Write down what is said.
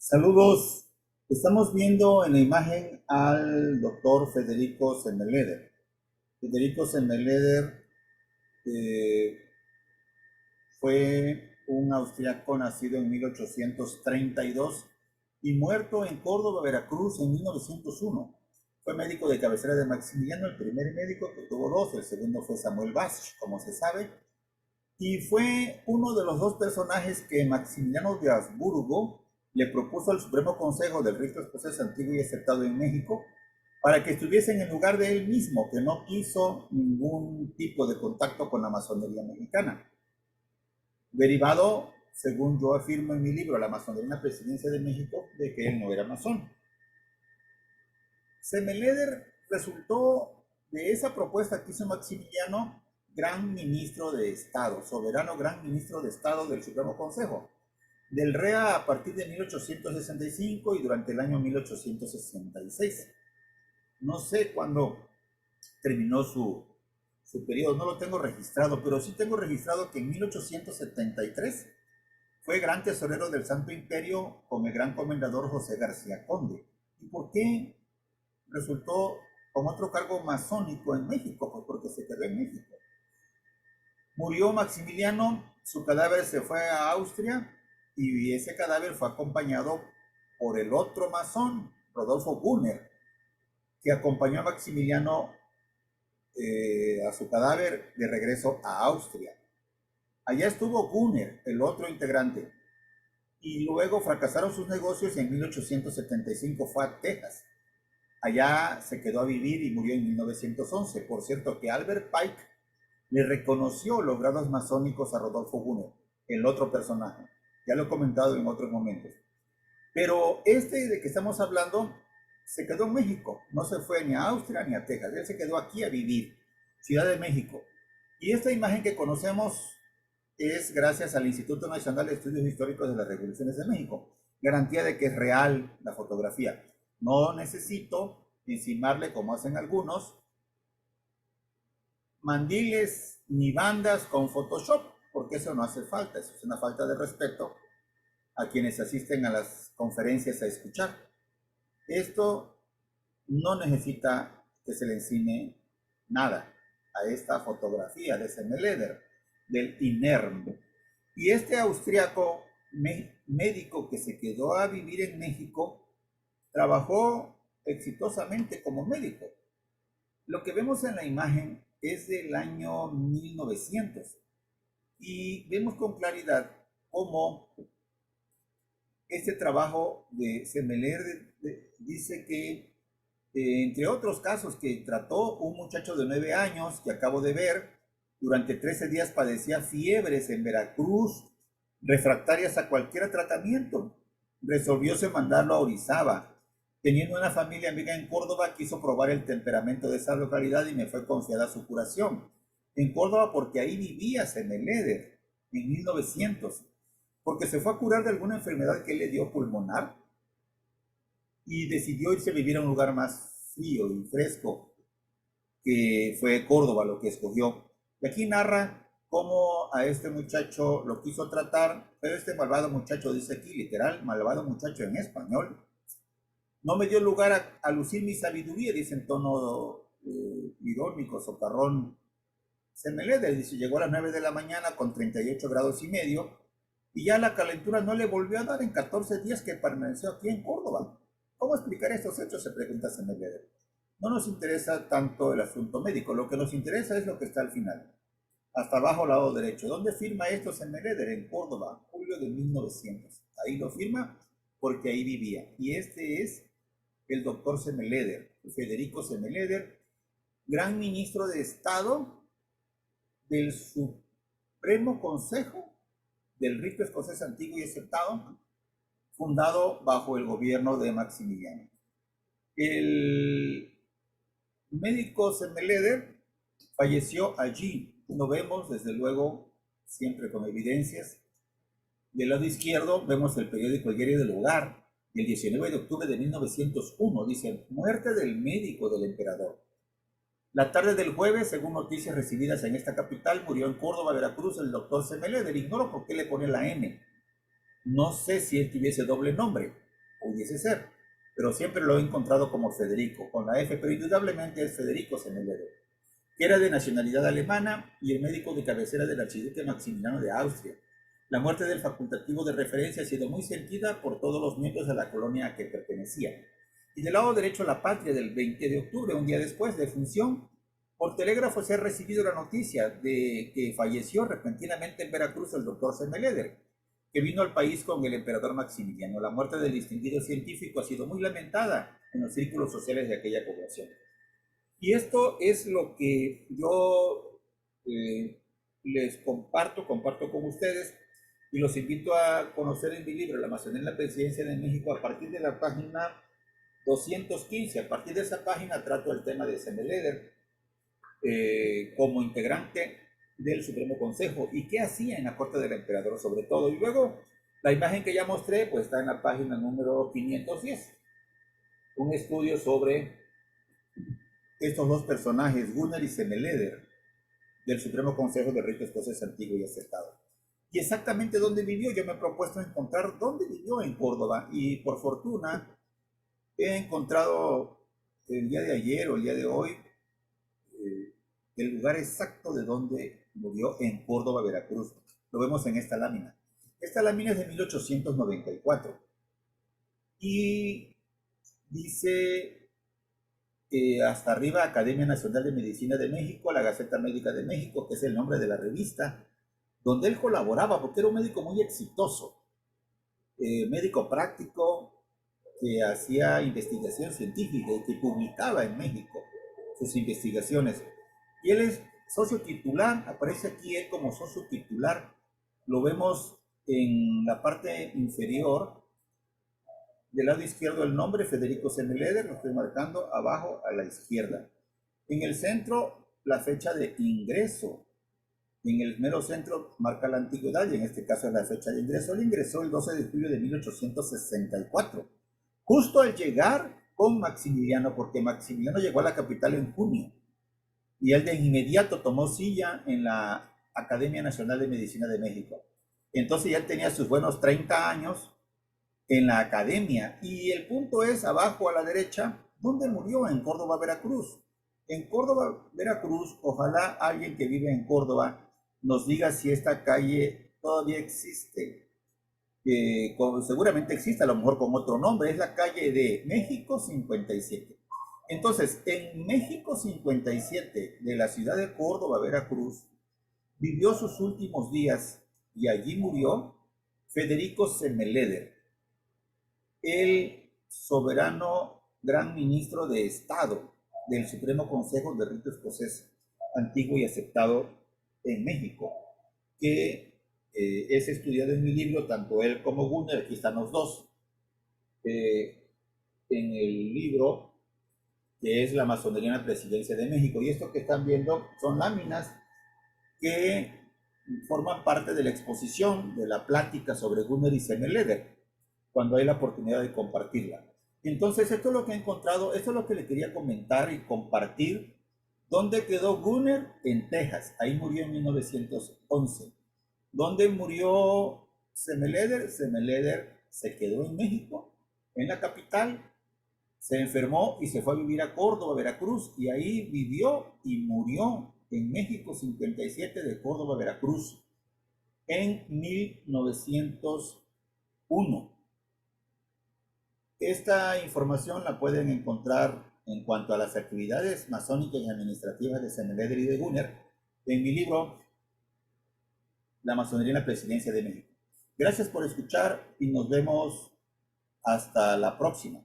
Saludos. Estamos viendo en la imagen al doctor Federico Semmeleder. Federico Semmeleder eh, fue un austriaco nacido en 1832 y muerto en Córdoba, Veracruz, en 1901. Fue médico de cabecera de Maximiliano, el primer médico que tuvo dos, el segundo fue Samuel Bach, como se sabe, y fue uno de los dos personajes que Maximiliano de Habsburgo le propuso al Supremo Consejo del Rito Escocés Antiguo y Aceptado en México para que estuviesen en lugar de él mismo, que no quiso ningún tipo de contacto con la masonería mexicana. Derivado, según yo afirmo en mi libro, La masonería en la presidencia de México, de que él no era masón. Semmeleder resultó de esa propuesta que hizo Maximiliano gran ministro de Estado, soberano gran ministro de Estado del Supremo Consejo, del REA a partir de 1865 y durante el año 1866. No sé cuándo terminó su periodo, no lo tengo registrado, pero sí tengo registrado que en 1873 fue gran tesorero del Santo Imperio con el gran comendador José García Conde. ¿Y por qué resultó con otro cargo masónico en México? Pues porque se quedó en México. Murió Maximiliano, su cadáver se fue a Austria y ese cadáver fue acompañado por el otro masón, Rodolfo Gunner, que acompañó a Maximiliano a su cadáver de regreso a Austria. Allá estuvo Gunner, el otro integrante, y luego fracasaron sus negocios y en 1875 fue a Texas. Allá se quedó a vivir y murió en 1911. Por cierto que Albert Pike le reconoció los grados masónicos a Rodolfo Gunner, el otro personaje. Ya lo he comentado en otros momentos. Pero este de que estamos hablando se quedó en México, no se fue ni a Austria ni a Texas, él se quedó aquí a vivir, Ciudad de México. Y esta imagen que conocemos es gracias al Instituto Nacional de Estudios Históricos de las Revoluciones de México, garantía de que es real la fotografía. No necesito encimarle, como hacen algunos, mandiles ni bandas con Photoshop, porque eso no hace falta, eso es una falta de respeto a quienes asisten a las conferencias a escuchar. Esto no necesita que se le enseñe nada a esta fotografía de Semmeleder, del INERM. Y este austriaco médico que se quedó a vivir en México trabajó exitosamente como médico. Lo que vemos en la imagen es del año 1900 y vemos con claridad cómo este trabajo de Semmeleder dice que, entre otros casos que trató, un muchacho de 9 años que acabo de ver, durante 13 días padecía fiebres en Veracruz, refractarias a cualquier tratamiento. Resolvióse mandarlo a Orizaba. Teniendo una familia amiga en Córdoba, quiso probar el temperamento de esa localidad y me fue confiada su curación. En Córdoba porque ahí vivía Semmeleder en 1900, porque se fue a curar de alguna enfermedad que le dio pulmonar y decidió irse a vivir a un lugar más frío y fresco, que fue Córdoba lo que escogió. Y aquí narra cómo a este muchacho lo quiso tratar, pero este malvado muchacho, dice aquí literal, malvado muchacho en español, no me dio lugar a lucir mi sabiduría, dice en tono irónico, socarrón. Semmeleder dice, llegó a las 9 de la mañana con 38 grados y medio, y ya la calentura no le volvió a dar en 14 días que permaneció aquí en Córdoba. ¿Cómo explicar estos hechos?, se pregunta Semmeleder. No nos interesa tanto el asunto médico, lo que nos interesa es lo que está al final. Hasta abajo, lado derecho. ¿Dónde firma esto Semmeleder? En Córdoba, julio de 1900. Ahí lo firma porque ahí vivía. Y este es el doctor Semmeleder, Federico Semmeleder, gran ministro de Estado del Supremo Consejo del Rito Escocés Antiguo y Aceptado, fundado bajo el gobierno de Maximiliano. El médico Semmeleder falleció allí. Lo vemos, desde luego, siempre con evidencias. Del lado izquierdo vemos el periódico El Diario del Hogar, el 19 de octubre de 1901. Dice, muerte del médico del emperador. La tarde del jueves, según noticias recibidas en esta capital, murió en Córdoba, Veracruz, el doctor Semmeleder. Ignoro por qué le pone la M. No sé si él tuviese doble nombre. pudiese ser, pero siempre lo he encontrado como Federico, con la F, pero indudablemente es Federico Semmeleder, que era de nacionalidad alemana y el médico de cabecera del archiduque Maximiliano de Austria. La muerte del facultativo de referencia ha sido muy sentida por todos los miembros de la colonia a que pertenecía. Y del lado derecho, la patria del 20 de octubre, un día después de función, por telégrafo se ha recibido la noticia de que falleció repentinamente en Veracruz el doctor Semmeleder, que vino al país con el emperador Maximiliano. La muerte del distinguido científico ha sido muy lamentada en los círculos sociales de aquella población. Y esto es lo que yo les comparto con ustedes y los invito a conocer en mi libro, La Amazonía en la Presidencia de México, a partir de la página 215. A partir de esa página trato el tema de Semmeleder como integrante del Supremo Consejo y qué hacía en la corte del emperador sobre todo. Y luego la imagen que ya mostré pues está en la página número 510, un estudio sobre estos dos personajes, Gunnar y Semmeleder, del Supremo Consejo de Rito Escocés Antiguo y Aceptado. Y exactamente dónde vivió, yo me he propuesto encontrar dónde vivió en Córdoba, y por fortuna he encontrado el día de ayer o el día de hoy el lugar exacto de donde murió en Córdoba, Veracruz. Lo vemos en esta lámina. Esta lámina es de 1894 y dice hasta arriba Academia Nacional de Medicina de México, la Gaceta Médica de México, que es el nombre de la revista, donde él colaboraba porque era un médico muy exitoso, médico práctico, que hacía investigación científica y que publicaba en México sus investigaciones. Y él es socio titular, aparece aquí él como socio titular, lo vemos en la parte inferior, del lado izquierdo el nombre, Federico Semmeleder, lo estoy marcando abajo a la izquierda. En el centro, la fecha de ingreso. En el mero centro marca la antigüedad y en este caso es la fecha de ingreso. Él ingresó el 12 de julio de 1864, justo al llegar con Maximiliano, porque Maximiliano llegó a la capital en junio y él de inmediato tomó silla en la Academia Nacional de Medicina de México. Entonces ya tenía sus buenos 30 años en la academia. Y el punto es, abajo a la derecha, ¿dónde murió? En Córdoba, Veracruz. En Córdoba, Veracruz, ojalá alguien que vive en Córdoba nos diga si esta calle todavía existe. Seguramente existe, a lo mejor con otro nombre, es la calle de México 57. Entonces, en México 57, de la ciudad de Córdoba, Veracruz, vivió sus últimos días y allí murió Federico Semmeleder, el soberano gran ministro de Estado del Supremo Consejo de Rito Escocés Antiguo y Aceptado en México, que es estudiado en mi libro, tanto él como Gunnar, aquí están los dos, en el libro que es La Masonería en la Presidencia de México. Y esto que están viendo son láminas que forman parte de la exposición, de la plática sobre Gunnar y Semmeleder, cuando hay la oportunidad de compartirla. Entonces, esto es lo que he encontrado, esto es lo que le quería comentar y compartir. ¿Dónde quedó Gunnar? En Texas, ahí murió en 1911. ¿Dónde murió Semmeleder? Semmeleder se quedó en México, en la capital, se enfermó y se fue a vivir a Córdoba, Veracruz, y ahí vivió y murió en México 57 de Córdoba, Veracruz, en 1901. Esta información la pueden encontrar en cuanto a las actividades masónicas y administrativas de Semmeleder y de Gunnar en mi libro La Masonería en la Presidencia de México. Gracias por escuchar y nos vemos hasta la próxima.